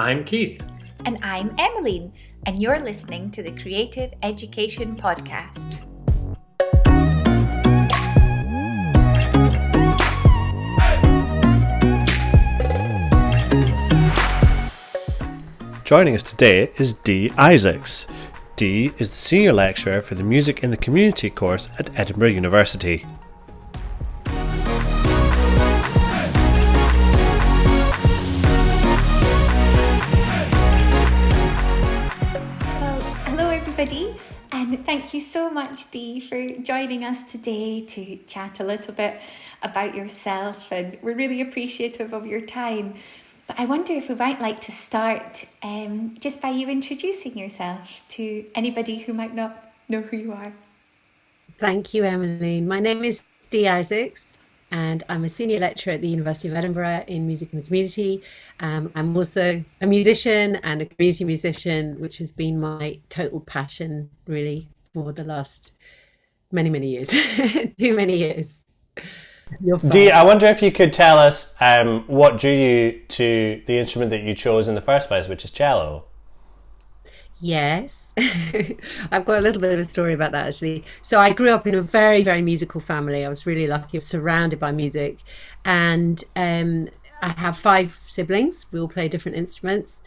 I'm Keith. And I'm Emmeline, and you're listening to the Creative Education Podcast. Joining us today is Dee Isaacs. Dee is the Senior Lecturer for the Music in the Community course at Edinburgh University. Hello everybody, and thank you so much, Dee, for joining us today to chat a little bit about yourself, and we're really appreciative of your time. But I wonder if we might like to start just by you introducing yourself to anybody who might not know who you are. Thank you, Emmeline. My name is Dee Isaacs, and I'm a senior lecturer at the University of Edinburgh in Music in the Community. I'm also a musician and a community musician, which has been my total passion, really, for the last many, many years. Too many years. Dee, I wonder if you could tell us what drew you to the instrument that you chose in the first place, which is cello. Yes, I've got a little bit of a story about that, actually. So I grew up in a very, very musical family. I was really lucky, surrounded by music. And I have 5 siblings. We all play different instruments.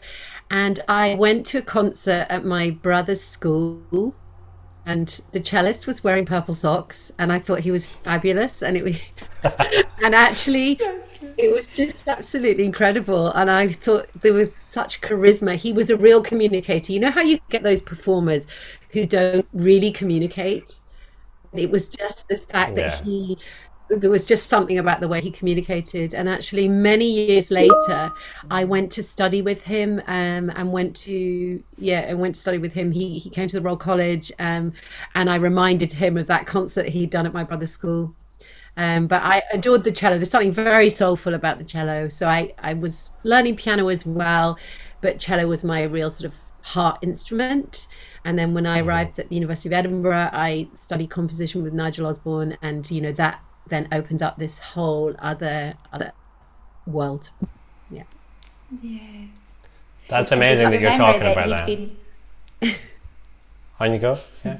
And I went to a concert at my brother's school, and the cellist was wearing purple socks, and I thought he was fabulous, and it was and actually it was just absolutely incredible, and I thought there was such charisma. He was a real communicator. You know how you get those performers who don't really communicate? It was just the fact that there was just something about the way he communicated. And actually many years later I went to study with him and went to study with him. He came to the Royal College and I reminded him of that concert he'd done at my brother's school. But I adored the cello. There's something very soulful about the cello. So I was learning piano as well, but cello was my real sort of heart instrument. And then when I arrived at the University of Edinburgh, I studied composition with Nigel Osborne, and that then opened up this whole other world. Yeah. Yes. That's amazing that you're talking about that. On you go. Yeah.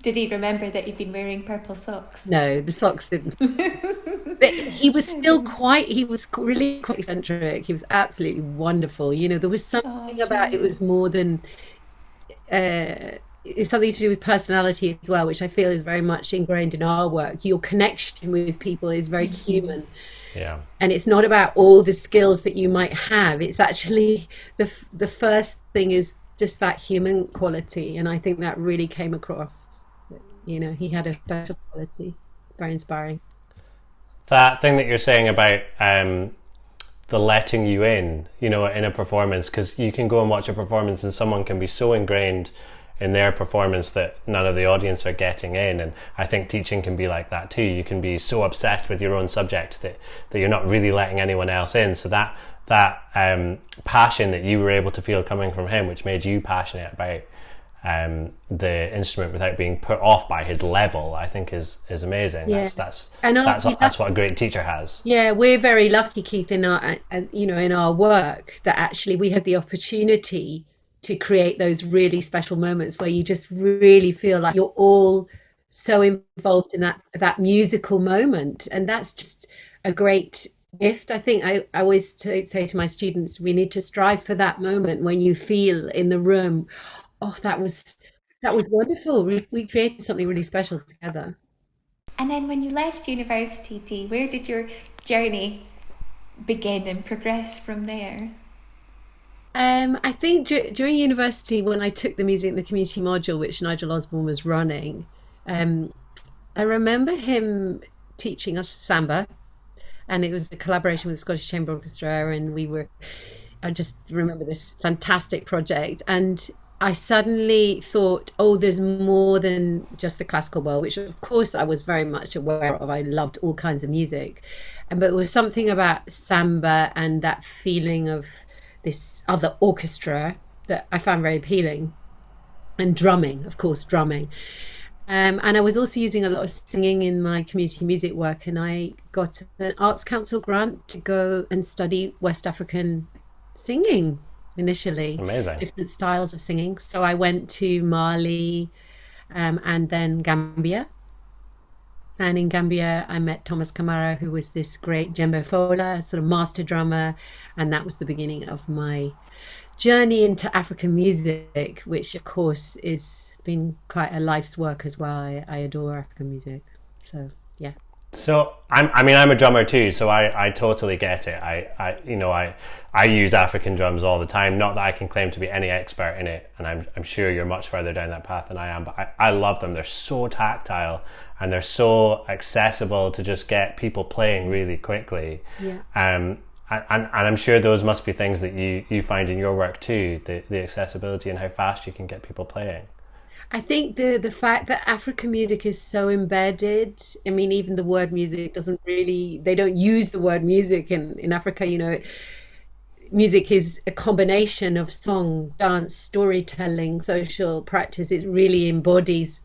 Did he remember that you'd been wearing purple socks? No, the socks didn't. But he was really quite eccentric. He was absolutely wonderful. There was something about it was more than it's something to do with personality as well, which I feel is very much ingrained in our work. Your connection with people is very human. Yeah. And it's not about all the skills that you might have. It's actually the first thing is just that human quality. And I think that really came across. He had a special quality, very inspiring. That thing that you're saying about the letting you in a performance, because you can go and watch a performance and someone can be so ingrained in their performance that none of the audience are getting in. And I think teaching can be like that too. You can be so obsessed with your own subject that you're not really letting anyone else in. So that passion that you were able to feel coming from him, which made you passionate about the instrument without being put off by his level, I think is amazing. Yeah. That's what a great teacher has. Yeah, we're very lucky, Keith, in our work, that actually we had the opportunity to create those really special moments where you just really feel like you're all so involved in that musical moment. And that's just a great gift. I think I always say to my students, we need to strive for that moment when you feel in the room, oh, that was wonderful. We created something really special together. And then when you left university, Dee, where did your journey begin and progress from there? I think during university, when I took the Music in the Community module, which Nigel Osborne was running, I remember him teaching us samba, and it was a collaboration with the Scottish Chamber Orchestra, and I just remember this fantastic project, and I suddenly thought, oh, there's more than just the classical world, which of course I was very much aware of. I loved all kinds of music, but there was something about samba and that feeling of this other orchestra that I found very appealing. And drumming, of course, and I was also using a lot of singing in my community music work, and I got an Arts Council grant to go and study West African singing. initially, Amazing. different styles of singing. So I went to Mali, and then Gambia. And in Gambia, I met Thomas Kamara, who was this great djembe fola, sort of master drummer. And that was the beginning of my journey into African music, which of course is been quite a life's work as well. I adore African music. So yeah. So I'm a drummer too, so I totally get it. I use African drums all the time. Not that I can claim to be any expert in it, and I'm sure you're much further down that path than I am. But I love them. They're so tactile and they're so accessible to just get people playing really quickly. Yeah. And I'm sure those must be things that you find in your work too. The accessibility and how fast you can get people playing. I think the fact that African music is so embedded, I mean, even the word music doesn't really, they don't use the word music in Africa, you know. Music is a combination of song, dance, storytelling, social practice. It really embodies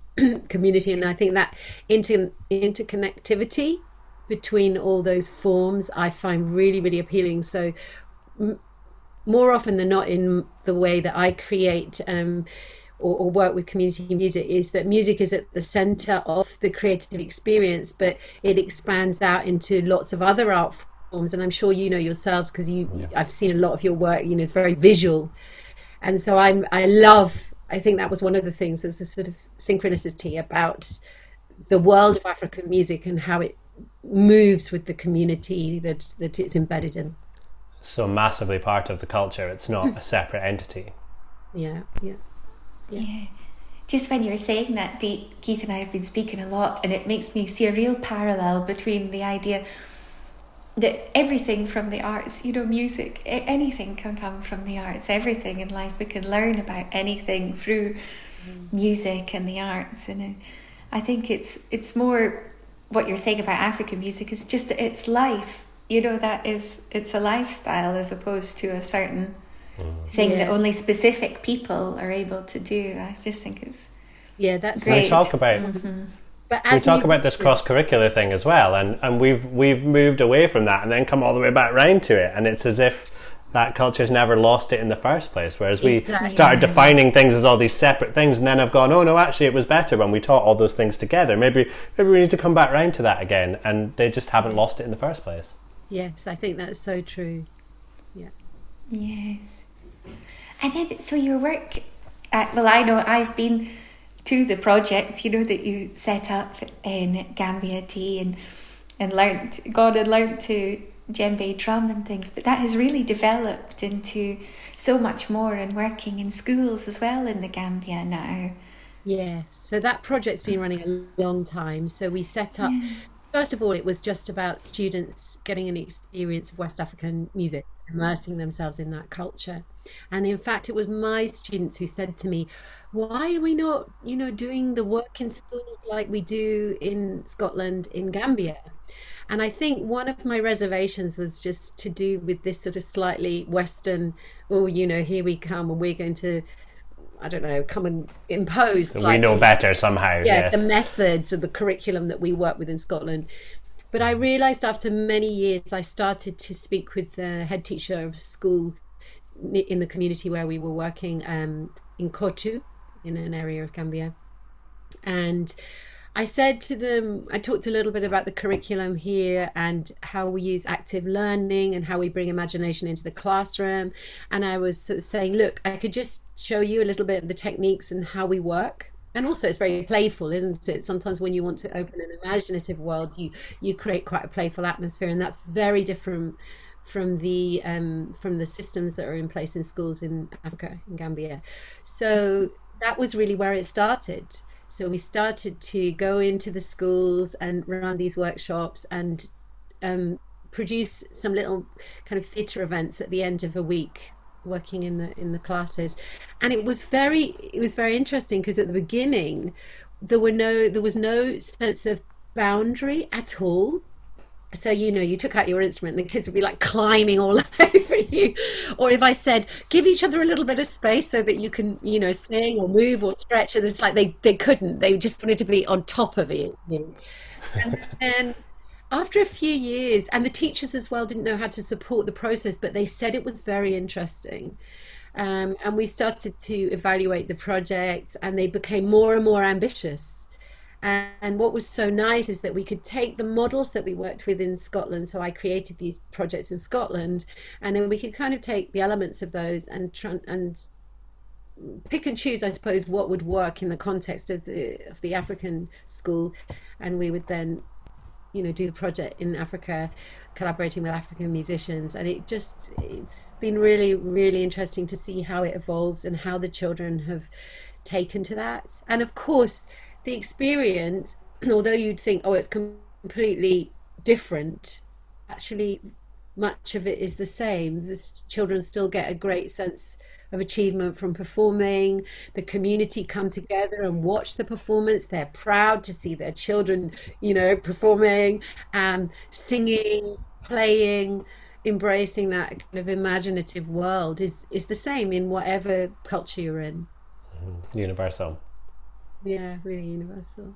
community. And I think that interconnectivity between all those forms I find really, really appealing. So more often than not, in the way that I create or work with community music, is that music is at the center of the creative experience, but it expands out into lots of other art forms. And I'm sure you know yourselves, because I've seen a lot of your work, you know, it's very visual. And so I think that was one of the things, there's a sort of synchronicity about the world of African music and how it moves with the community that it's embedded in. So massively part of the culture. It's not a separate entity. Yeah. Just when you're saying that, Keith and I have been speaking a lot, and it makes me see a real parallel between the idea that everything from the arts, you know, music, anything can come from the arts. Everything in life, we can learn about anything through music and the arts. And I think it's more what you're saying about African music is just that it's life, you know, it's a lifestyle as opposed to a certain thing that only specific people are able to do. I just think it's that's great. We talk about about this cross-curricular thing as well, and we've moved away from that and then come all the way back round to it, and it's as if that culture's never lost it in the first place, whereas we started defining things as all these separate things, and then have gone, oh no, actually it was better when we taught all those things together. Maybe we need to come back round to that again, and they just haven't lost it in the first place. Yes, I think that's so true. Yes. And then, so your work, I know I've been to the project, you know, that you set up in Gambia Tea and learnt to djembe drum and things, but that has really developed into so much more, and working in schools as well in the Gambia now. Yes, so that project's been running a long time. So we set up, first of all, it was just about students getting an experience of West African music, immersing themselves in that culture. And in fact, it was my students who said to me, why are we not, you know, doing the work in schools like we do in Scotland, in Gambia? And I think one of my reservations was just to do with this sort of slightly Western, oh, you know, here we come and we're going to, I don't know, come and impose. So we know better somehow. Yeah, the methods of the curriculum that we work with in Scotland. But I realised after many years, I started to speak with the head teacher of school in the community where we were working, in Kotu, in an area of Gambia. And I said to them, I talked a little bit about the curriculum here and how we use active learning and how we bring imagination into the classroom. And I was sort of saying, look, I could just show you a little bit of the techniques and how we work. And also it's very playful, isn't it? Sometimes when you want to open an imaginative world, you create quite a playful atmosphere, and that's very different from the systems that are in place in schools in Africa, in Gambia. So that was really where it started. So we started to go into the schools and run these workshops and produce some little kind of theatre events at the end of a week, working in the classes. And it was very interesting, because at the beginning there was no sense of boundary at all. So, you know, you took out your instrument and the kids would be like climbing all over you. Or if I said, give each other a little bit of space so that you can, you know, sing or move or stretch, and it's like they couldn't. They just wanted to be on top of it. And then after a few years, and the teachers as well didn't know how to support the process, but they said it was very interesting. And we started to evaluate the project, and they became more and more ambitious. And what was so nice is that we could take the models that we worked with in Scotland. So I created these projects in Scotland, and then we could kind of take the elements of those and pick and choose, I suppose, what would work in the context of the African school. And we would then, do the project in Africa, collaborating with African musicians. And it's been really, really interesting to see how it evolves and how the children have taken to that. And of course, the experience, although you'd think, oh, it's completely different, actually much of it is the same. The children still get a great sense of achievement from performing. The community come together and watch the performance. They're proud to see their children, performing and singing, playing, embracing that kind of imaginative world is the same in whatever culture you're in. Universal. Yeah, really universal.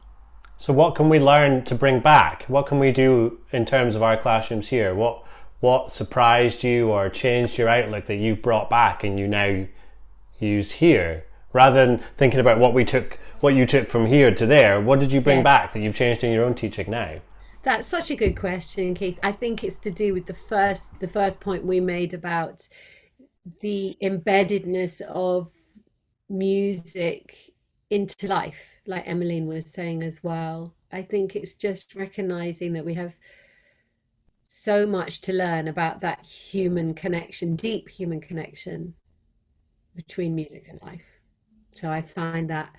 So what can we learn to bring back? What can we do in terms of our classrooms here? What surprised you or changed your outlook that you've brought back and you now use here? Rather than thinking about what you took from here to there, what did you bring back that you've changed in your own teaching now? That's such a good question, Keith. I think it's to do with the first point we made about the embeddedness of music into life, like Emmeline was saying as well. I think it's just recognizing that we have so much to learn about that human connection, deep human connection between music and life. So I find that,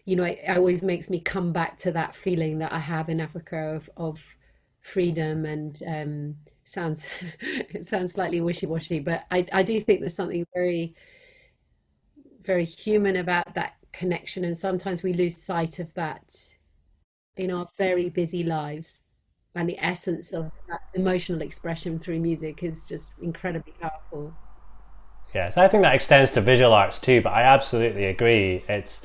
it always makes me come back to that feeling that I have in Africa of freedom, and it sounds slightly wishy-washy, but I do think there's something very, very human about that connection, and sometimes we lose sight of that in our very busy lives. And the essence of that emotional expression through music is just incredibly powerful. Yes, I think that extends to visual arts too, but I absolutely agree. It's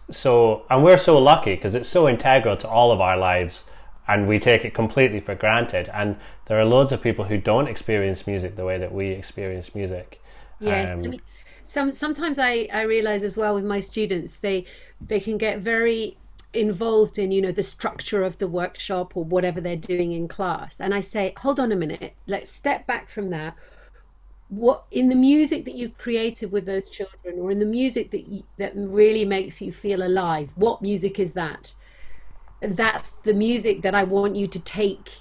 so, and we're so lucky because it's so integral to all of our lives, and we take it completely for granted. And there are loads of people who don't experience music the way that we experience music. Yes, I mean, sometimes I realize as well with my students, they can get very involved in the structure of the workshop or whatever they're doing in class, and I say, hold on a minute, let's step back from that. What in the music that you created with those children, or in the music that really makes you feel alive, what music is that? And that's the music that I want you to take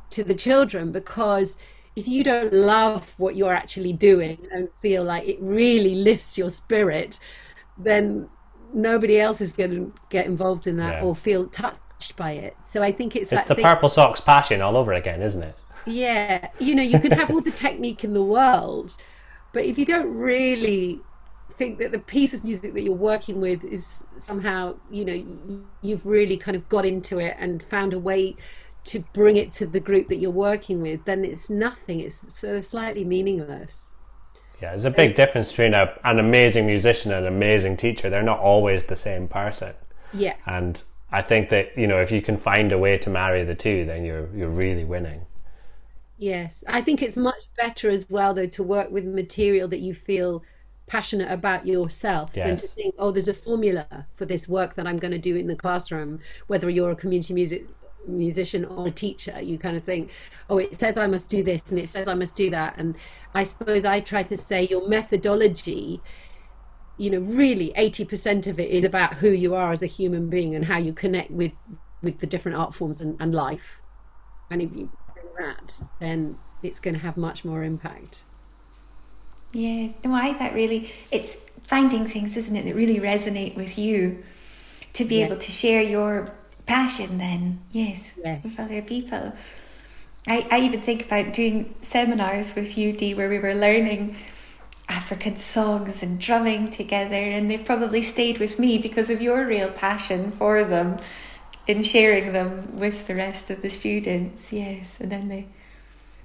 to the children, because if you don't love what you're actually doing and feel like it really lifts your spirit, then nobody else is going to get involved in that or feel touched by it. So I think it's the purple socks passion all over again, isn't it? Yeah, you can have all the technique in the world, but if you don't really think that the piece of music that you're working with is somehow, you've really kind of got into it and found a way to bring it to the group that you're working with, then it's nothing. It's sort of slightly meaningless. Yeah, there's a big difference between an amazing musician and an amazing teacher. They're not always the same person. Yeah. And I think that, if you can find a way to marry the two, then you're really winning. Yes. I think it's much better as well, though, to work with material that you feel passionate about yourself than to think, oh, there's a formula for this work that I'm going to do in the classroom. Whether you're a community musician or a teacher, you kind of think, oh, it says I must do this and it says I must do that. And I suppose I try to say your methodology, really 80% of it is about who you are as a human being and how you connect with the different art forms and life. And if you bring that, then it's going to have much more impact. Yeah, no, I thought really it's finding things, isn't it, that really resonate with you, to be able to share your passion then, yes, with other people. I even think about doing seminars with you, Dee, where we were learning African songs and drumming together, and they probably stayed with me because of your real passion for them in sharing them with the rest of the students. Yes, and then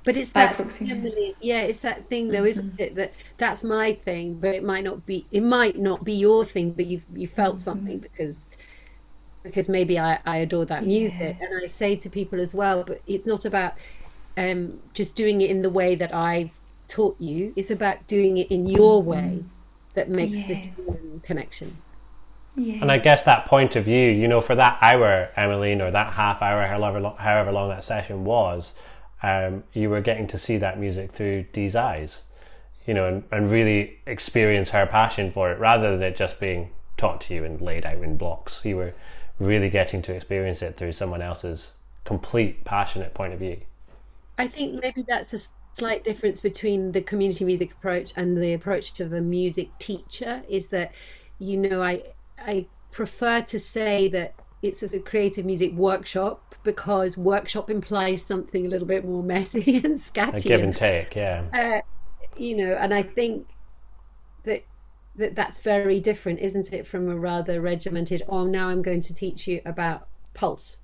but it's that Emily, it's that thing though, isn't it, that's my thing, but it might not be your thing, but you felt something because maybe I adore that music. And I say to people as well, but it's not about just doing it in the way that I've taught you, it's about doing it in your way, that makes the Yes. human connection. And I Yes. guess that point of view, for that hour, Emmeline, or that half hour, however long that session was, you were getting to see that music through Dee's eyes, and really experience her passion for it rather than it just being taught to you and laid out in blocks. You were really getting to experience it through someone else's complete passionate point of view. I think maybe that's a slight difference between the community music approach and the approach of a music teacher, is that, I prefer to say that it's as a creative music workshop, because workshop implies something a little bit more messy and A scatty give and take, yeah. uh, and I think that that's very different, isn't it, from a rather regimented, oh, now I'm going to teach you about pulse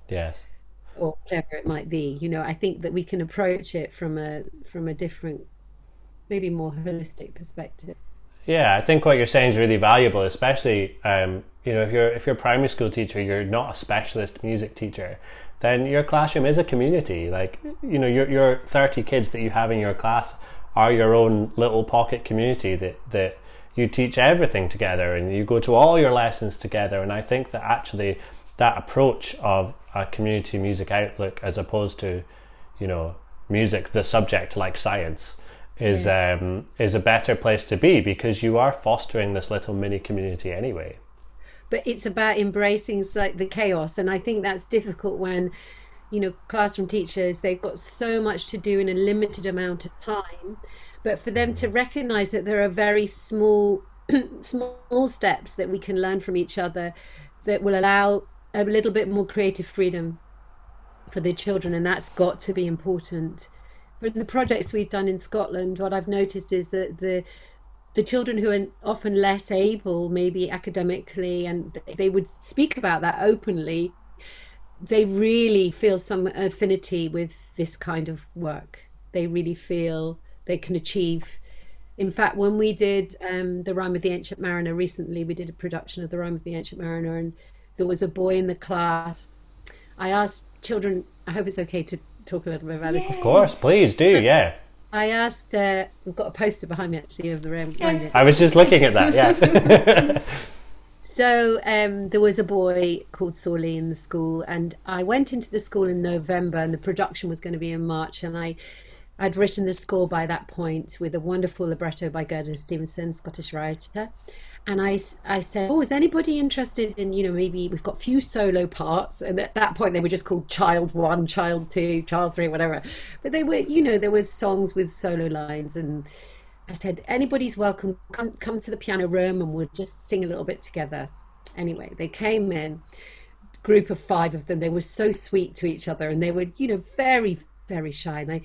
Yes. or whatever it might be. I think that we can approach it from a different, maybe more holistic perspective. Yeah, I think what you're saying is really valuable, especially if you're a primary school teacher, you're not a specialist music teacher, then your classroom is a community. Like, your 30 kids that you have in your class are your own little pocket community that you teach everything together and you go to all your lessons together. And I think that actually that approach of a community music outlook, as opposed to music the subject like science, is a better place to be, because you are fostering this little mini community anyway. But it's about embracing like the chaos, and I think that's difficult when classroom teachers, they've got so much to do in a limited amount of time, but for them to recognize that there are very small small steps that we can learn from each other that will allow a little bit more creative freedom for the children, and that's got to be important. From the projects we've done in Scotland, what I've noticed is that the children who are often less able, maybe academically, and they would speak about that openly, they really feel some affinity with this kind of work. They really feel they can achieve. In fact, when we did The Rime of the Ancient Mariner recently, we did a production of The Rime of the Ancient Mariner, and there was a boy in the class. I asked children, I hope it's okay to talk a little bit about this. Of course, Yes. please do, yeah. I asked, we've got a poster behind me actually of the Rime. I was just looking at that, yeah. So there was a boy called Sorley in the school, and I went into the school in November, and the production was going to be in March, and I'd written the score by that point with a wonderful libretto by Gerda Stevenson, Scottish writer. And I said, oh, is anybody interested in, maybe we've got few solo parts. And at that point, they were just called Child 1, Child 2, Child 3, whatever. But they were, there were songs with solo lines. And I said, anybody's welcome, come to the piano room and we'll just sing a little bit together. Anyway, they came in, group of 5 of them. They were so sweet to each other, and they were, very, very shy. And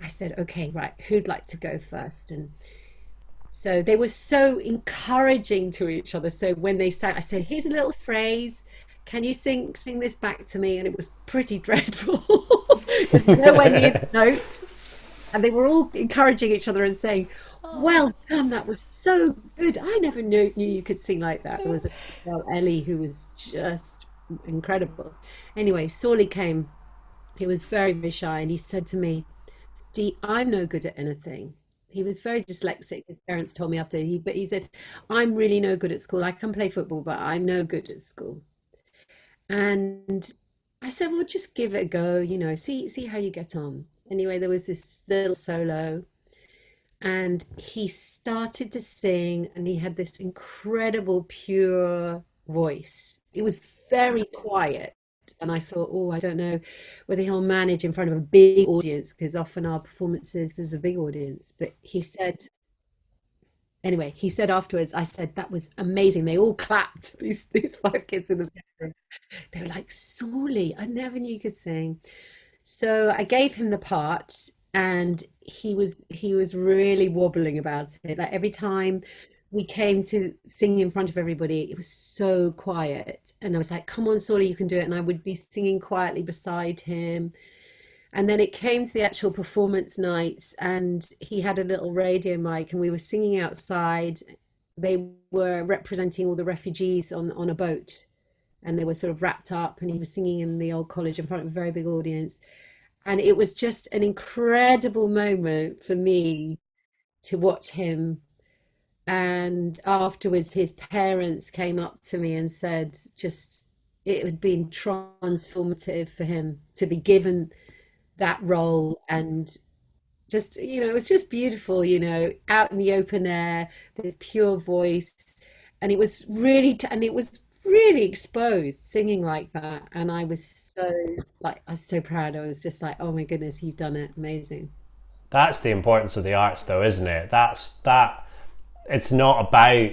I said, okay, right, who'd like to go first? And so they were so encouraging to each other. So when they sang, I said, here's a little phrase. Can you sing this back to me? And it was pretty dreadful. Nowhere near the note. And they were all encouraging each other and saying, well done, that was so good. I never knew you could sing like that. There was a girl, Ellie, who was just incredible. Anyway, Sorley came. He was very, very shy. And he said to me, Dee, I'm no good at anything. He was very dyslexic. His parents told me after, but he said, I'm really no good at school. I can play football, but I'm no good at school. And I said, well, just give it a go, see how you get on. Anyway, there was this little solo, and he started to sing, and he had this incredible, pure voice. It was very quiet. And I thought, oh, I don't know whether he'll manage in front of a big audience, because often our performances, there's a big audience. But he said afterwards, I said, that was amazing. They all clapped, these 5 kids in the room. They were like, Sorley, I never knew you could sing. So I gave him the part, and he was really wobbling about it. Like every time we came to sing in front of everybody, it was so quiet. And I was like, come on, Sorley, you can do it. And I would be singing quietly beside him. And then it came to the actual performance nights, and he had a little radio mic, and we were singing outside. They were representing all the refugees on a boat, and they were sort of wrapped up, and he was singing in the old college in front of a very big audience. And it was just an incredible moment for me to watch him And afterwards, his parents came up to me and said, just it had been transformative for him to be given that role. And just, it was just beautiful, out in the open air, this pure voice. And it was really exposed singing like that. And I was so proud. I was just like, oh my goodness, you've done it. Amazing. That's the importance of the arts, though, isn't it? That it's not about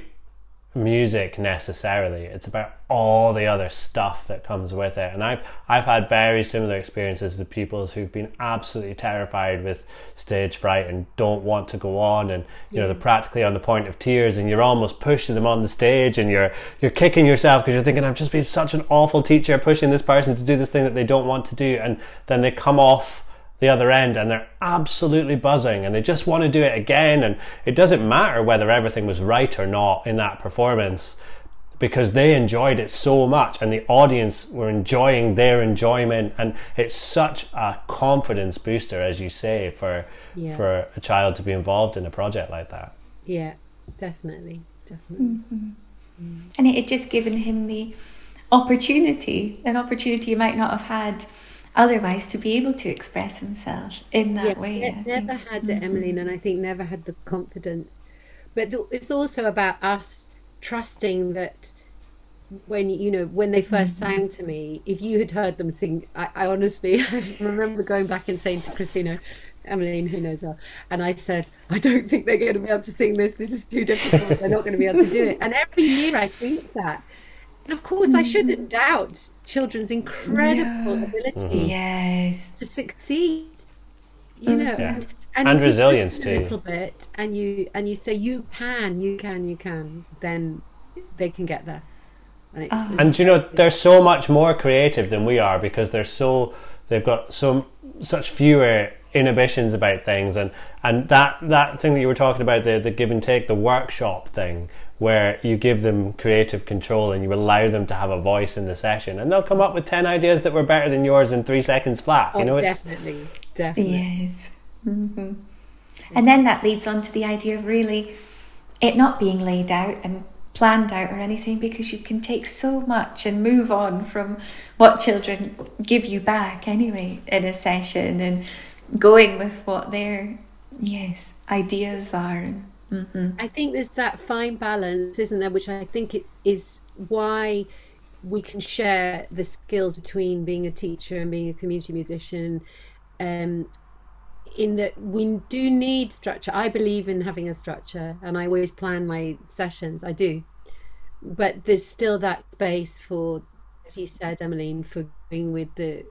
music necessarily. It's about all the other stuff that comes with it. And I've had very similar experiences with pupils who've been absolutely terrified with stage fright and don't want to go on, and they're practically on the point of tears, and you're almost pushing them on the stage, and you're kicking yourself because you're thinking, I've just been such an awful teacher pushing this person to do this thing that they don't want to do, and then they come off the other end and they're absolutely buzzing and they just want to do it again. And it doesn't matter whether everything was right or not in that performance, because they enjoyed it so much and the audience were enjoying their enjoyment. And it's such a confidence booster, as you say, for a child to be involved in a project like that. Yeah, definitely. Mm-hmm. And it had just given him the opportunity, an opportunity he might not have had otherwise, to be able to express himself in that way. Never had it, Emmeline, and I think never had the confidence. But it's also about us trusting that when they first sang to me, if you had heard them sing, I honestly I remember going back and saying to Christina, Emmeline, who knows well, and I said, I don't think they're going to be able to sing this. This is too difficult. They're not going to be able to do it. And every year I think that. And of course, I shouldn't doubt children's incredible ability yes. to succeed, and resilience too. A little bit, and you say you can, then they can get there. And they're so much more creative than we are, because they've got such fewer inhibitions about things, and that thing that you were talking about, the give and take, the workshop thing, where you give them creative control and you allow them to have a voice in the session, and they'll come up with 10 ideas that were better than yours in 3 seconds flat. Definitely. Yes. Mm-hmm. And then that leads on to the idea of really it not being laid out and planned out or anything, because you can take so much and move on from what children give you back anyway in a session, and going with what their ideas are. I think there's that fine balance, isn't there, which I think it is why we can share the skills between being a teacher and being a community musician, in that we do need structure. I believe in having a structure, and I always plan my sessions, I do, but there's still that space for, as you said, Emmeline, for going with the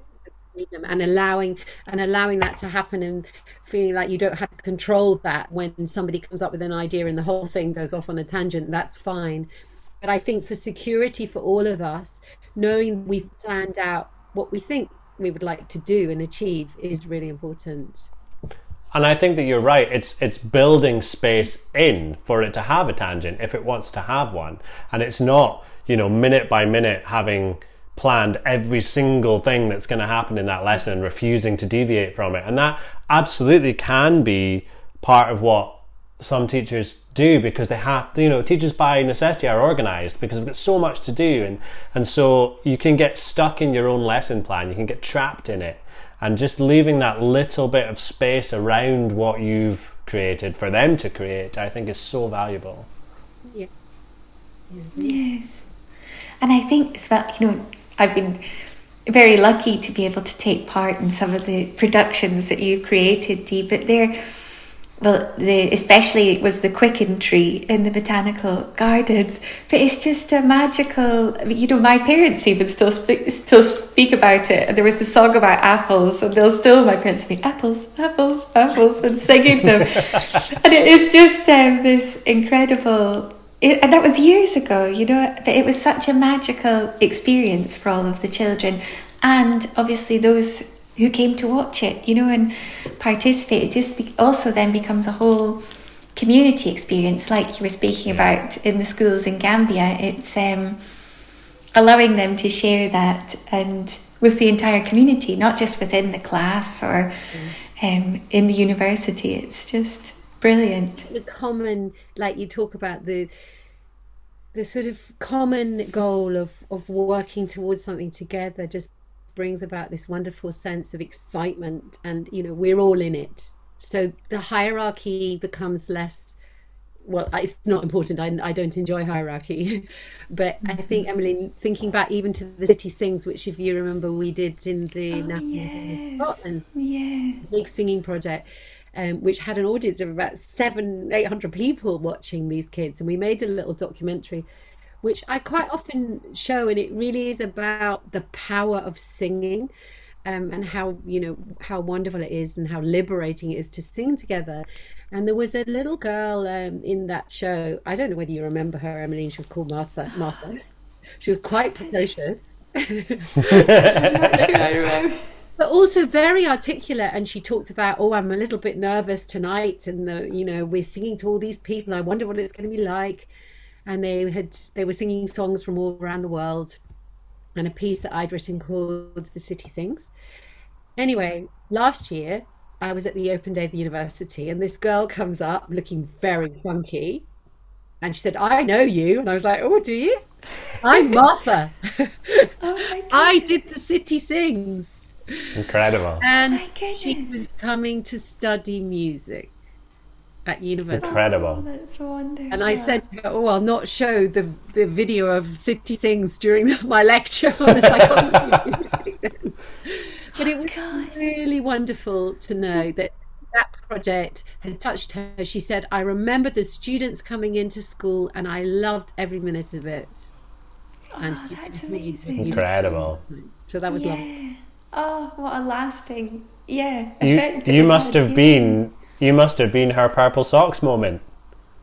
freedom and allowing that to happen, and feeling like you don't have to control that. When somebody comes up with an idea and the whole thing goes off on a tangent, that's fine. But I think for security for all of us, knowing we've planned out what we think we would like to do and achieve is really important. And I think that you're right. It's building space in for it to have a tangent if it wants to have one, and it's not minute by minute having planned every single thing that's going to happen in that lesson and refusing to deviate from it. And that absolutely can be part of what some teachers do, because they have teachers by necessity are organized because they've got so much to do, and so you can get stuck in your own lesson plan, you can get trapped in it, and just leaving that little bit of space around what you've created for them to create, I think, is so valuable. Yes. And I think as well, I've been very lucky to be able to take part in some of the productions that you created, Dee, but especially was the quicken tree in the botanical gardens, but it's just a magical, my parents even still speak about it, and there was a song about apples, and my parents speak apples, apples, apples, and singing them. And it is just this incredible, and that was years ago, but it was such a magical experience for all of the children, and obviously those who came to watch it, and participate. It just also then becomes a whole community experience, like you were speaking about in the schools in Gambia. It's allowing them to share that and with the entire community, not just within the class or in the university. It's just Brilliant. The common, like you talk about the sort of common goal of working towards something together just brings about this wonderful sense of excitement, and we're all in it. So the hierarchy becomes less, well, it's not important. I don't enjoy hierarchy. But I think, Emmeline, thinking back even to the City Sings, which, if you remember, we did in the Scotland, big singing project, which had an audience of about 700-800 people watching these kids. And we made a little documentary, which I quite often show, and it really is about the power of singing. And how how wonderful it is and how liberating it is to sing together. And there was a little girl in that show. I don't know whether you remember her, Emmeline. She was called Martha. She was quite precocious. But also very articulate, and she talked about, I'm a little bit nervous tonight, and we're singing to all these people. I wonder what it's going to be like. And they were singing songs from all around the world, and a piece that I'd written called The City Sings. Anyway, last year I was at the open day of the university, and this girl comes up looking very funky, and she said, "I know you." And I was like, "Oh, do you?" "I'm Martha." Oh my God. I did The City Sings. Incredible. And my goodness. she was coming to study music at university. Incredible. Oh, that's wonderful. And I said to her, I'll not show the video of City Sings during my lecture on the psychology. But it was really wonderful to know that project had touched her. She said, "I remember the students coming into school and I loved every minute of it." And that's amazing. Incredible. So that was lovely. Oh, what a lasting, effect. You must have been her purple socks moment.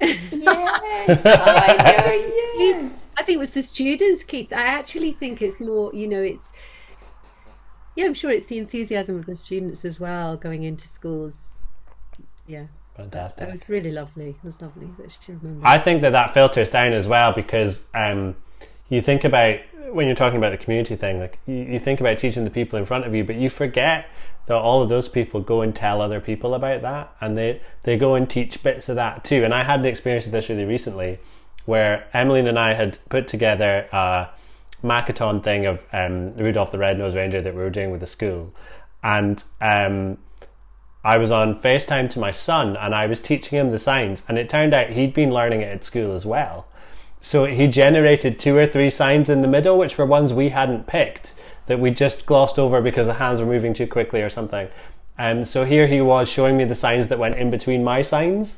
Yes. I know, yes. I think it was the students, Keith. I actually think it's more, I'm sure it's the enthusiasm of the students as well going into schools. Yeah. Fantastic. It was really lovely. It was lovely that she remembered. I think that filters down as well, because you think about, when you're talking about the community thing, like you think about teaching the people in front of you, but you forget that all of those people go and tell other people about that, and they go and teach bits of that too. And I had an experience of this really recently, where Emmeline and I had put together a Macathon thing of Rudolph the Red-Nosed Reindeer that we were doing with the school, and I was on FaceTime to my son and I was teaching him the signs, and it turned out he'd been learning it at school as well. So he generated 2 or 3 signs in the middle, which were ones we hadn't picked, that we just glossed over because the hands were moving too quickly or something. So here he was showing me the signs that went in between my signs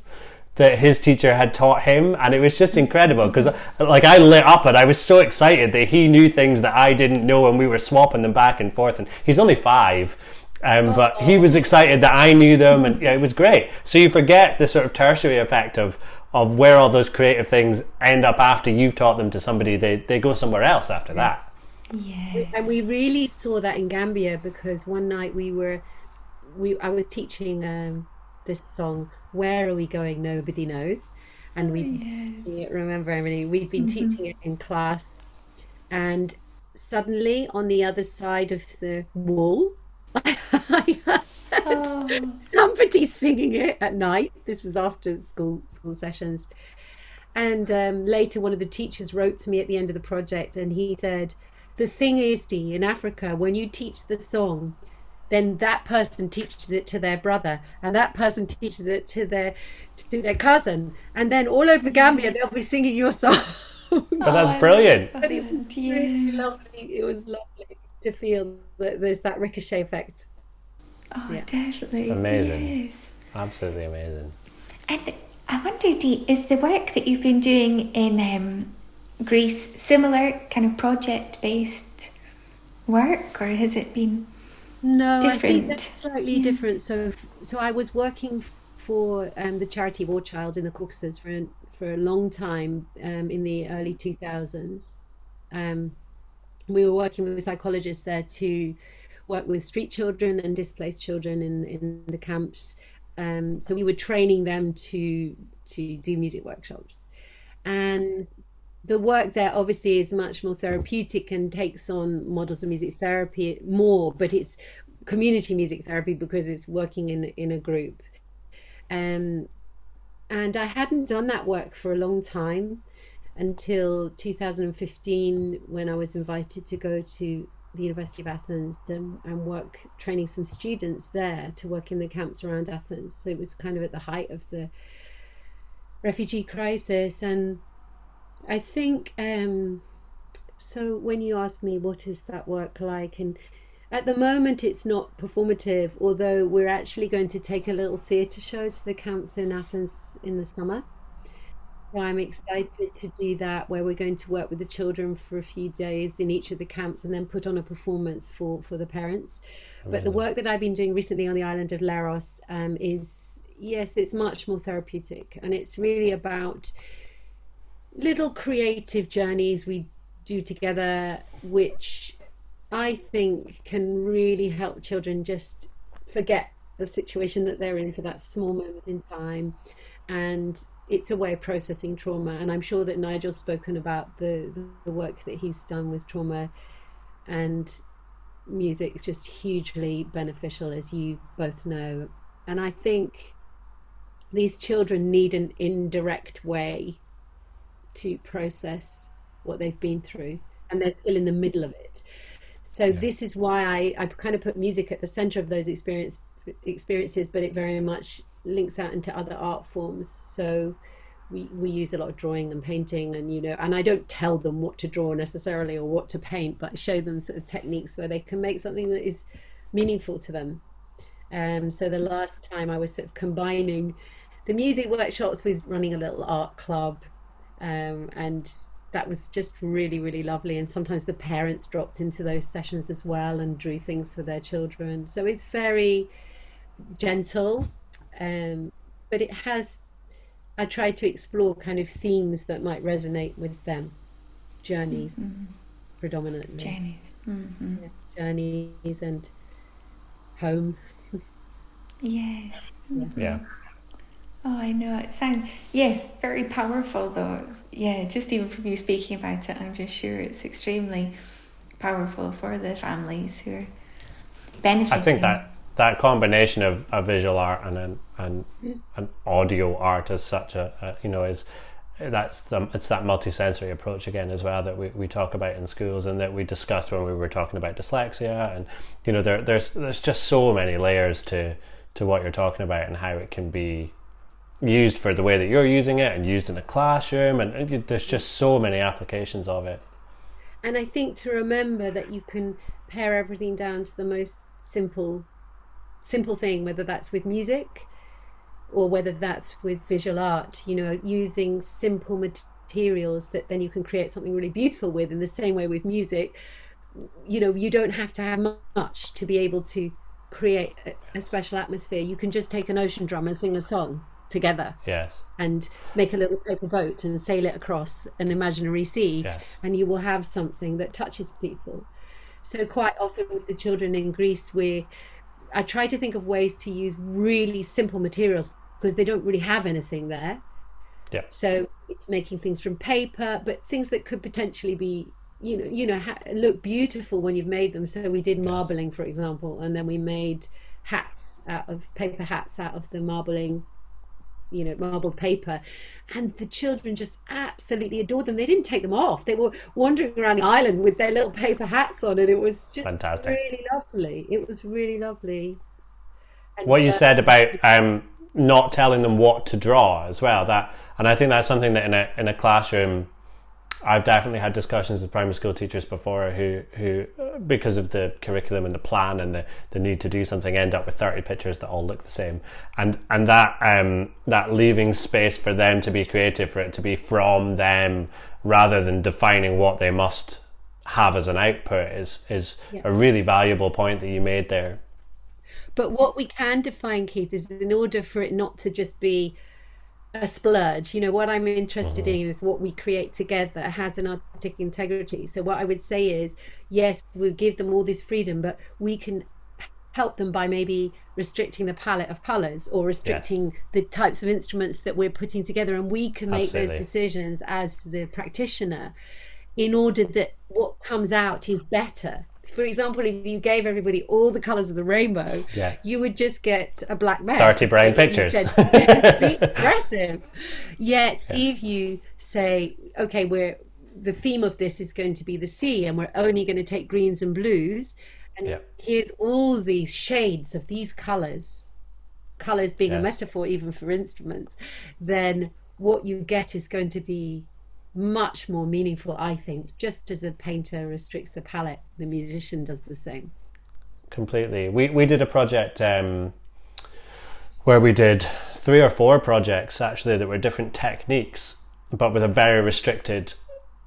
that his teacher had taught him, and it was just incredible, because I lit up and I was so excited that he knew things that I didn't know, and we were swapping them back and forth. And he's only 5, but he was excited that I knew them, and it was great. So you forget the sort of tertiary effect of where all those creative things end up after you've taught them to somebody. They go somewhere else after that. Yes. And we really saw that in Gambia, because one night I was teaching this song, "Where Are We Going? Nobody Knows," and remember, Emily, we'd been teaching it in class, and suddenly on the other side of the wall I heard somebody singing it at night. This was after school sessions, and later one of the teachers wrote to me at the end of the project, and he said, "The thing is, Dee, in Africa, when you teach the song, then that person teaches it to their brother, and that person teaches it to their cousin, and then all over Gambia they'll be singing your song." But that's brilliant. But it was really lovely. It was lovely to feel that there's that ricochet effect. Oh, definitely. It's amazing. Yes. Absolutely amazing. And I wonder, Dee, is the work that you've been doing in Greece similar kind of project-based work, or has it been different? I think that's slightly different. So I was working for the charity War Child in the Caucasus for a long time in the early 2000s. We were working with psychologists there to work with street children and displaced children in the camps. So we were training them to do music workshops. And the work there obviously is much more therapeutic and takes on models of music therapy more, but it's community music therapy because it's working in a group. And I hadn't done that work for a long time until 2015, when I was invited to go to the University of Athens and work training some students there to work in the camps around Athens. So it was kind of at the height of the refugee crisis. And I think, so when you ask me what is that work like, and at the moment it's not performative, although we're actually going to take a little theatre show to the camps in Athens in the summer. So I'm excited to do that, where we're going to work with the children for a few days in each of the camps and then put on a performance for the parents. Amazing. But the work that I've been doing recently on the island of Leros is, yes, it's much more therapeutic, and it's really about little creative journeys we do together, which I think can really help children just forget the situation that they're in for that small moment in time. And it's a way of processing trauma. And I'm sure that Nigel's spoken about the work that he's done with trauma, and music is just hugely beneficial, as you both know. And I think these children need an indirect way to process what they've been through, and they're still in the middle of it. So this is why I kind of put music at the center of those experiences, but it very much links out into other art forms. So we use a lot of drawing and painting, and and I don't tell them what to draw necessarily or what to paint, but show them sort of techniques where they can make something that is meaningful to them. So the last time I was sort of combining the music workshops with running a little art club, and that was just really, really lovely. And sometimes the parents dropped into those sessions as well and drew things for their children. So it's very gentle, but it has, I try to explore kind of themes that might resonate with them. Journeys, predominantly. Journeys. Yeah, journeys and home. Yes. Yeah. Oh, I know. It sounds, yes, very powerful though. Yeah, just even from you speaking about it, I'm just sure it's extremely powerful for the families who are benefiting. I think that combination of a visual art and an audio art is such it's that multisensory approach again as well that we talk about in schools, and that we discussed when we were talking about dyslexia. And there's just so many layers to what you're talking about, and how it can be used for the way that you're using it, and used in a classroom, and there's just so many applications of it. And I think to remember that you can pare everything down to the most simple thing, whether that's with music or whether that's with visual art, using simple materials that then you can create something really beautiful with. In the same way with music, you don't have to have much to be able to create a special atmosphere. You can just take an ocean drum and sing a song together, and make a little paper boat and sail it across an imaginary sea, and you will have something that touches people. So quite often with the children in Greece, I try to think of ways to use really simple materials, because they don't really have anything there. So it's making things from paper, but things that could potentially be look beautiful when you've made them. So we did marbling, for example, and then we made paper hats out of the marbling, marbled paper, and the children just absolutely adored them. They didn't take them off. They were wandering around the island with their little paper hats on, and it was just fantastic. Really lovely. It was really lovely. And what you said about not telling them what to draw as well, and I think that's something that in a classroom, I've definitely had discussions with primary school teachers before who because of the curriculum and the plan and the need to do something, end up with 30 pictures that all look the same, and that leaving space for them to be creative, for it to be from them rather than defining what they must have as an output is a really valuable point that you made there. But what we can define, Keith, is in order for it not to just be a splurge, what I'm interested in is what we create together has an artistic integrity. So what I would say is, yes, we'll give them all this freedom, but we can help them by maybe restricting the palette of colors, or restricting the types of instruments that we're putting together, and we can make those decisions as the practitioner, in order that what comes out is better for example, if you gave everybody all the colours of the rainbow, Yeah. you would just get a black mess. Dirty brown pictures. Be aggressive. Yet, Yeah. if you say, okay, the theme of this is going to be the sea, and we're only going to take greens and blues, and Yeah. here's all these shades of these colours being a Yes. metaphor even for instruments, then what you get is going to be much more meaningful, I think. Just as a painter restricts the palette, the musician does the same. Completely. We did a project where we did 3 or 4 projects actually that were different techniques, but with a very restricted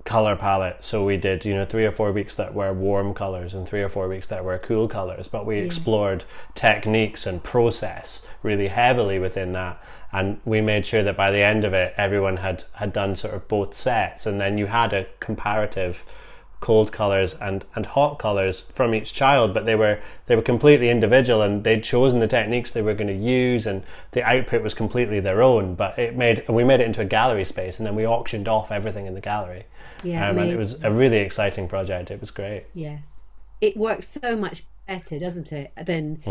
color palette. So we did 3 or 4 weeks that were warm colors and 3 or 4 weeks that were cool colors, but we explored techniques and process really heavily within that, and we made sure that by the end of it everyone had done sort of both sets, and then you had a comparative cold colors and hot colors from each child, but they were completely individual, and they'd chosen the techniques they were going to use, and the output was completely their own. But we made it into a gallery space, and then we auctioned off everything in the gallery. And it was a really exciting project. It was great. Yes, it works so much better, doesn't it? Then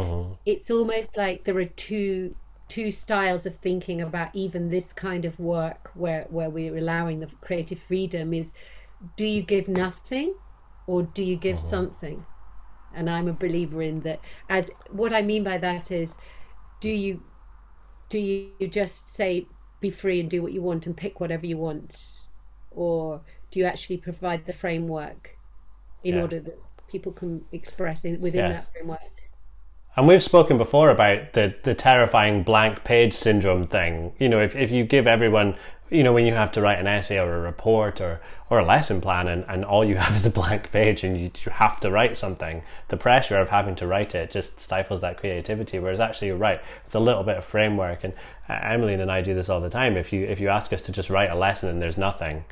it's almost like there are two styles of thinking about even this kind of work, where we're allowing the creative freedom. Is, do you give nothing or do you give something? And I'm a believer in that. As what I mean by that is, do you just say be free and do what you want and pick whatever you want, or do you actually provide the framework in order that people can express within that framework? And we've spoken before about the terrifying blank page syndrome thing. If you give everyone, when you have to write an essay or a report or a lesson plan, and all you have is a blank page and you have to write something, the pressure of having to write it just stifles that creativity. Whereas actually you're right, with a little bit of framework, and Emmeline and I do this all the time. If you ask us to just write a lesson and there's nothing,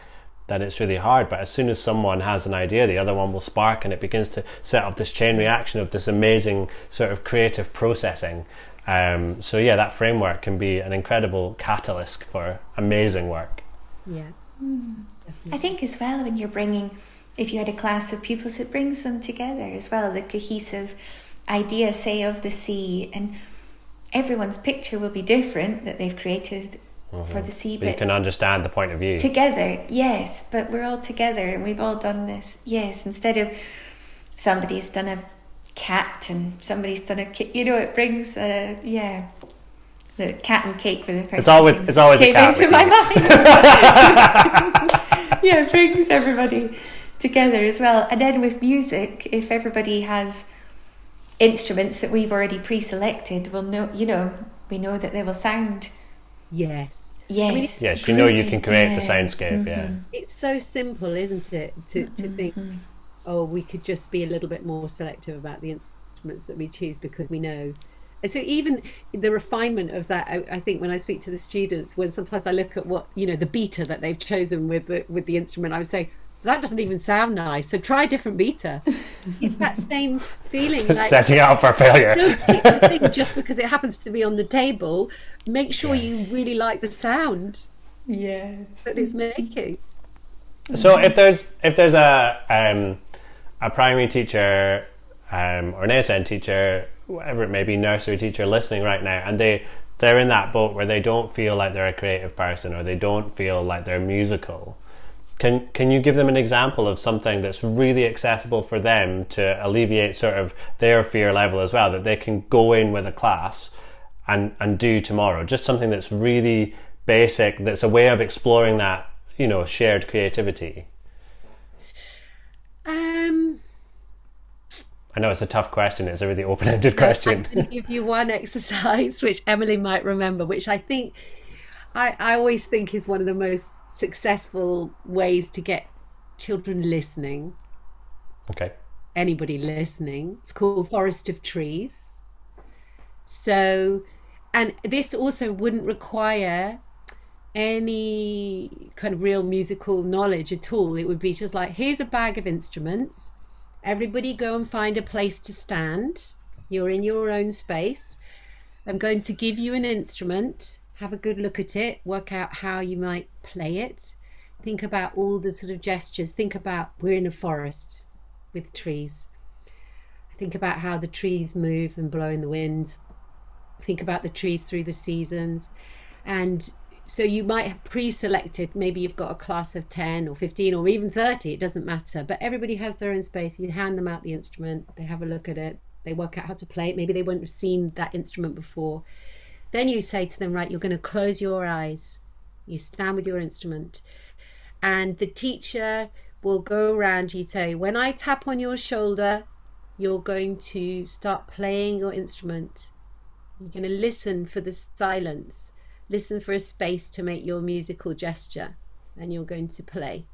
then it's really hard. But as soon as someone has an idea, the other one will spark, and it begins to set off this chain reaction of this amazing sort of creative processing. So that framework can be an incredible catalyst for amazing work. I think as well, when you're if you had a class of pupils, it brings them together as well, the cohesive idea, say, of the sea, and everyone's picture will be different that they've created for the sea, but you can understand the point of view together. Yes, but we're all together and we've all done this. Yes, instead of somebody's done a cat and somebody's done a cake, it brings the cat and cake with the person. It's always came a cat into with my you. mind. It brings everybody together as well. And then with music, if everybody has instruments that we've already pre-selected, we'll know, we know that they will sound. Yes. Yes. Yes, you can create the soundscape. It's so simple, isn't it, to think, we could just be a little bit more selective about the instruments that we choose because we know. And so even the refinement of that, I think when I speak to the students, when sometimes I look at what, the beta that they've chosen with the instrument, I would say, that doesn't even sound nice, so try a different beta. It's that same feeling, like setting it up for failure. Don't pick the thing just because it happens to be on the table. Make sure you really like the sound that it's making. So if there's a primary teacher or an ASN teacher, whatever it may be, nursery teacher listening right now, and they're in that boat where they don't feel like they're a creative person or they don't feel like they're musical, Can you give them an example of something that's really accessible for them to alleviate sort of their fear level as well, that they can go in with a class and do tomorrow? Just something that's really basic, that's a way of exploring that, shared creativity. I know it's a tough question. It's a really open-ended question. I can give you one exercise which Emily might remember, which I think I always think is one of the most successful ways to get children listening. Okay. Anybody listening. It's called Forest of Trees. So, and this also wouldn't require any kind of real musical knowledge at all. It would be just like, here's a bag of instruments. Everybody go and find a place to stand. You're in your own space. I'm going to give you an instrument. Have a good look at it, work out how you might play it. Think about all the sort of gestures. Think about, we're in a forest with trees. Think about how the trees move and blow in the wind. Think about the trees through the seasons. And so you might have pre-selected, maybe you've got a class of 10 or 15 or even 30, it doesn't matter, but everybody has their own space. You hand them out the instrument, they have a look at it, they work out how to play it. Maybe they won't have seen that instrument before. Then you say to them, right, you're going to close your eyes. You stand with your instrument, and the teacher will go around. You say, when I tap on your shoulder, you're going to start playing your instrument. You're going to listen for the silence, listen for a space to make your musical gesture, and you're going to play.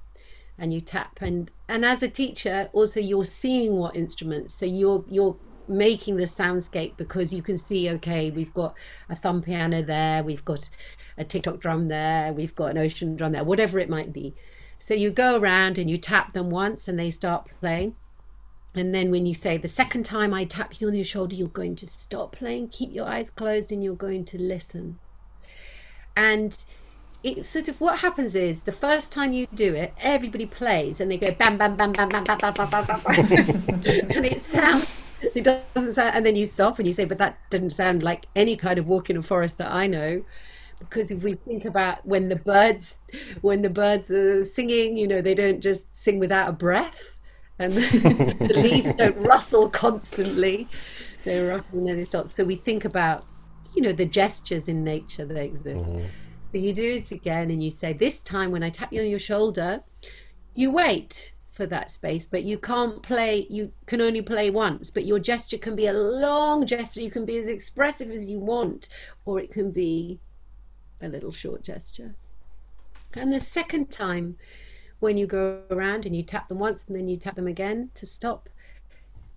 And you tap, and as a teacher also you're seeing what instruments, so you're making the soundscape, because you can see, okay, we've got a thumb piano there, we've got a tick-tock drum there, we've got an ocean drum there, whatever it might be. So you go around and you tap them once and they start playing. And then when you say, the second time I tap you on your shoulder, you're going to stop playing, keep your eyes closed, and you're going to listen. And it's sort of, what happens is, the first time you do it, everybody plays and they go bam, bam, bam, bam, bam, bam, bam, bam, bam, bam, and it doesn't sound, and then you stop and you say, but that didn't sound like any kind of walk in a forest that I know. Because if we think about when the birds are singing, you know, they don't just sing without a breath, and the leaves don't rustle constantly. They rustle and then they stop. So we think about, you know, the gestures in nature that exist. Mm-hmm. So you do it again and you say, this time when I tap you on your shoulder, you wait for that space, but you can't play, you can only play once, but your gesture can be a long gesture. You can be as expressive as you want, or it can be a little short gesture. And the second time, when you go around and you tap them once and then you tap them again to stop,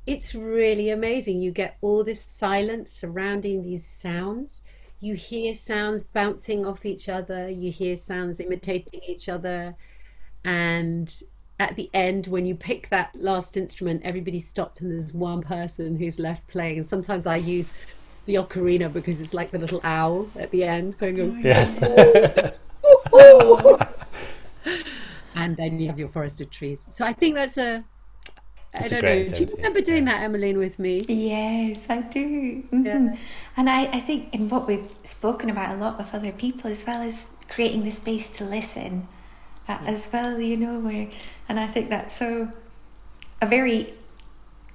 it's really amazing. You get all this silence surrounding these sounds. You hear sounds bouncing off each other, you hear sounds imitating each other, and at the end, when you pick that last instrument, everybody's stopped and there's one person who's left playing. And sometimes I use the ocarina, because it's like the little owl at the end going, yes. And then you have your forest of trees. So I think that's I don't know, do you remember doing that, Emmeline, with me? Yes, I do. Mm-hmm. Yeah. And I think in what we've spoken about a lot with other people as well, is creating the space to listen as well, you know, and I think that's a very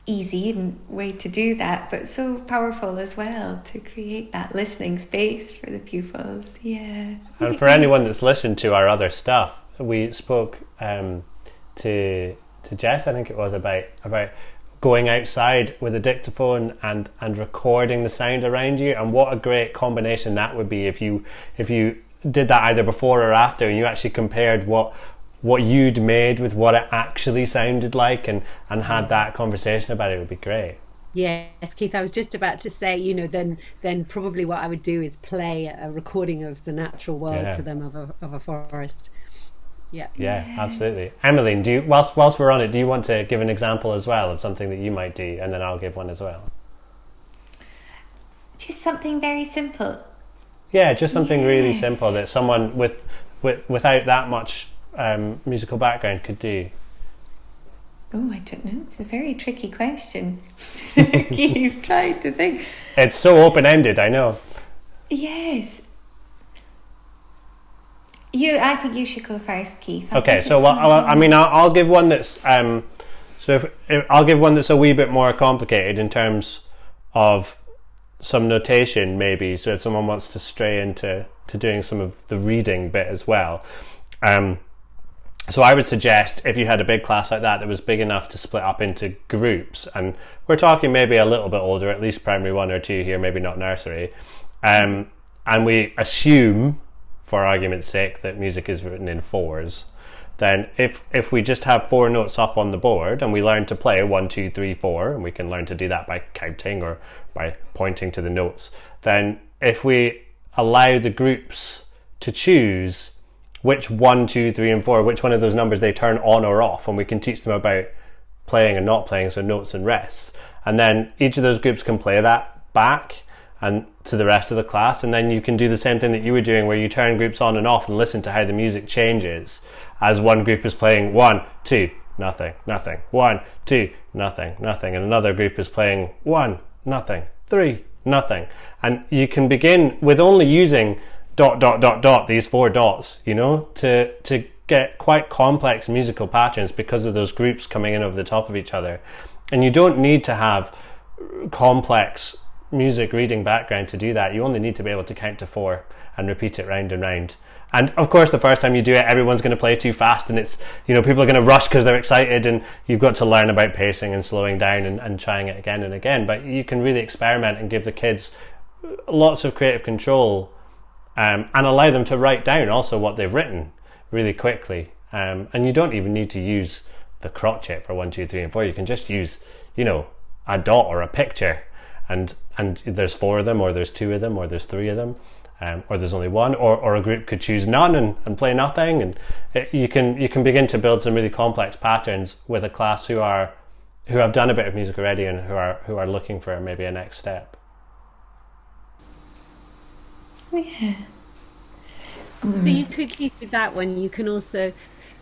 easy way to do that, but so powerful as well, to create that listening space for the pupils. Yeah. And for anyone that's listened to our other stuff, we spoke to Jess, I think it was, about going outside with a dictaphone and recording the sound around you, and what a great combination that would be if you did that either before or after, and you actually compared what you'd made with what it actually sounded like, and had that conversation about it. It would be great. Yes, Keith, I was just about to say, you know, then probably what I would do is play a recording of the natural world to them of a forest. Yeah. Yeah, yes. Absolutely. Emmeline, do you, whilst we're on it, do you want to give an example as well of something that you might do, and then I'll give one as well? Just something very simple. Yeah, just something really simple that someone without that much musical background could do. Oh, I don't know. It's a very tricky question. Keep trying to think. It's so open-ended, I know. Yes. I think you should go first, Keith. Okay, so I'll give one that's I'll give one that's a wee bit more complicated in terms of some notation, maybe. So if someone wants to stray into doing some of the reading bit as well. So I would suggest, if you had a big class like that was big enough to split up into groups, and we're talking maybe a little bit older, at least primary 1 or 2 here, maybe not nursery, and we assume, for argument's sake, that music is written in 4s, then if we just have 4 notes up on the board and we learn to play 1, 2, 3, 4, and we can learn to do that by counting or by pointing to the notes, then if we allow the groups to choose which 1, 2, 3 and 4, which one of those numbers they turn on or off, and we can teach them about playing and not playing, so notes and rests, and then each of those groups can play that back and to the rest of the class, and then you can do the same thing that you were doing, where you turn groups on and off and listen to how the music changes as one group is playing 1, 2, nothing, nothing. 1, 2, nothing, nothing. And another group is playing 1, nothing, 3, nothing. And you can begin with only using ... these 4 dots, you know, to get quite complex musical patterns because of those groups coming in over the top of each other. And you don't need to have complex music reading background to do that. You only need to be able to count to 4 and repeat it round and round. And of course, the first time you do it, everyone's going to play too fast, and it's, you know, people are going to rush because they're excited, and you've got to learn about pacing and slowing down and trying it again and again. But you can really experiment and give the kids lots of creative control, and allow them to write down also what they've written really quickly. And you don't even need to use the crotchet for 1, 2, 3, and 4. You can just use, you know, a dot or a picture, and there's 4 of them, or there's 2 of them, or there's 3 of them. Or there's only 1, or a group could choose none and play nothing, and you can begin to build some really complex patterns with a class who have done a bit of music already and who are looking for maybe a next step. Yeah. So you could use that one. You can also,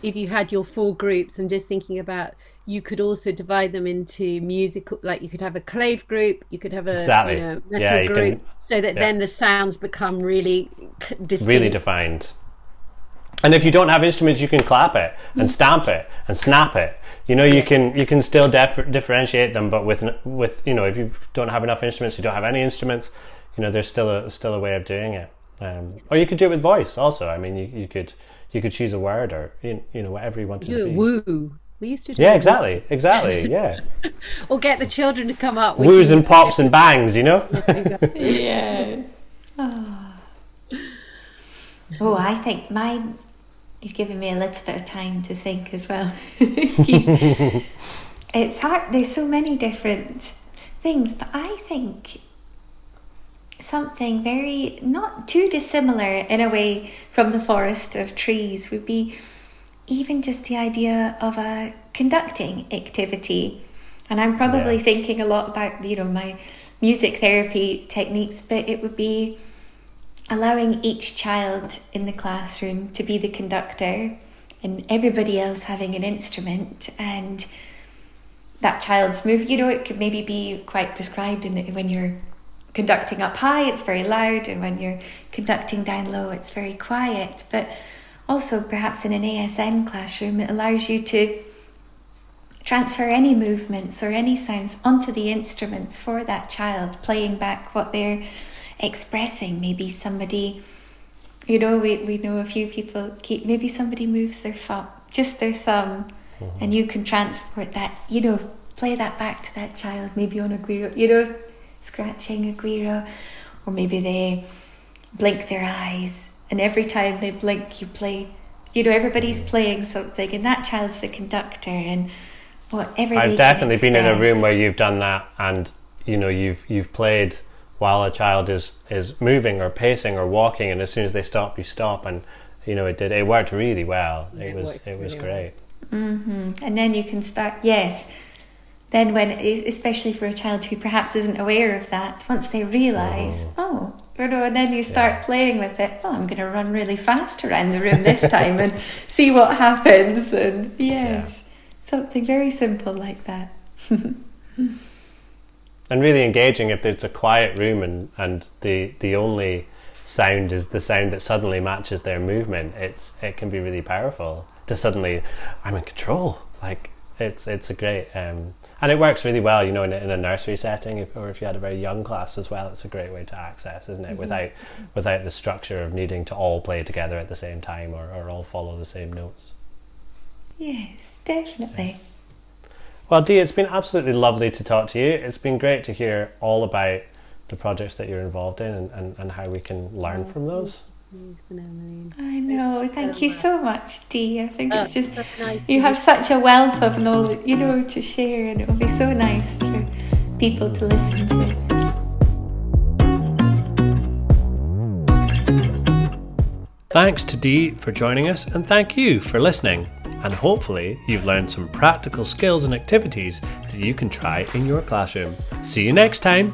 if you had your 4 groups, I'm just thinking about, you could also divide them into musical, like you could have a clave group, you could have a metal group, so that then the sounds become really distinct. Really defined. And if you don't have instruments, you can clap it and stamp it and snap it. You know, you can still differentiate them, but with you know, if you don't have enough instruments, you don't have any instruments, you know, there's still a way of doing it. Or you could do it with voice also. I mean, you could choose a word, or you know, whatever you wanted to be. Woo. We used to do exactly, yeah. Or get the children to come up with woos and pops and bangs, you know. Yes. Oh, I think mine, you've given me a little bit of time to think as well. It's hard, there's so many different things, but I think something very, not too dissimilar in a way from the forest of trees would be even just the idea of a conducting activity. And I'm probably thinking a lot about, you know, my music therapy techniques, but it would be allowing each child in the classroom to be the conductor and everybody else having an instrument, and that child's move, you know, it could maybe be quite prescribed in that when you're conducting up high, it's very loud, and when you're conducting down low, it's very quiet. But also, perhaps in an ASN classroom, it allows you to transfer any movements or any sounds onto the instruments for that child, playing back what they're expressing. Maybe somebody, you know, we know a few people, maybe somebody moves their thumb, just their thumb, and you can transport that, you know, play that back to that child, maybe on a guiro, you know, scratching a guiro, or maybe they blink their eyes. And every time they blink, you play, you know, everybody's playing something, and that child's the conductor, and whatever. I've definitely been in a room where you've done that, and you know, you've played while a child is moving or pacing or walking, and as soon as they stop, you stop, and you know, it worked really well. It was great. And then you can start. Yes. Then when, especially for a child who perhaps isn't aware of that, once they realise, you know, and then you start playing with it. Oh, I'm going to run really fast around the room this time and see what happens. And something very simple like that. And really engaging if it's a quiet room and the only sound is the sound that suddenly matches their movement. It can be really powerful to suddenly, I'm in control. Like it's a great and it works really well, you know, in a nursery setting, or if you had a very young class as well. It's a great way to access, isn't it? Without the structure of needing to all play together at the same time or all follow the same notes. Yes, definitely. Well, Dee, it's been absolutely lovely to talk to you. It's been great to hear all about the projects that you're involved in and how we can learn from those. I know, thank you so much, Dee. I think it's just nice. You have such a wealth of knowledge, you know, to share, and it will be so nice for people to listen to. Thanks to Dee for joining us, and thank you for listening. And hopefully you've learned some practical skills and activities that you can try in your classroom. See you next time.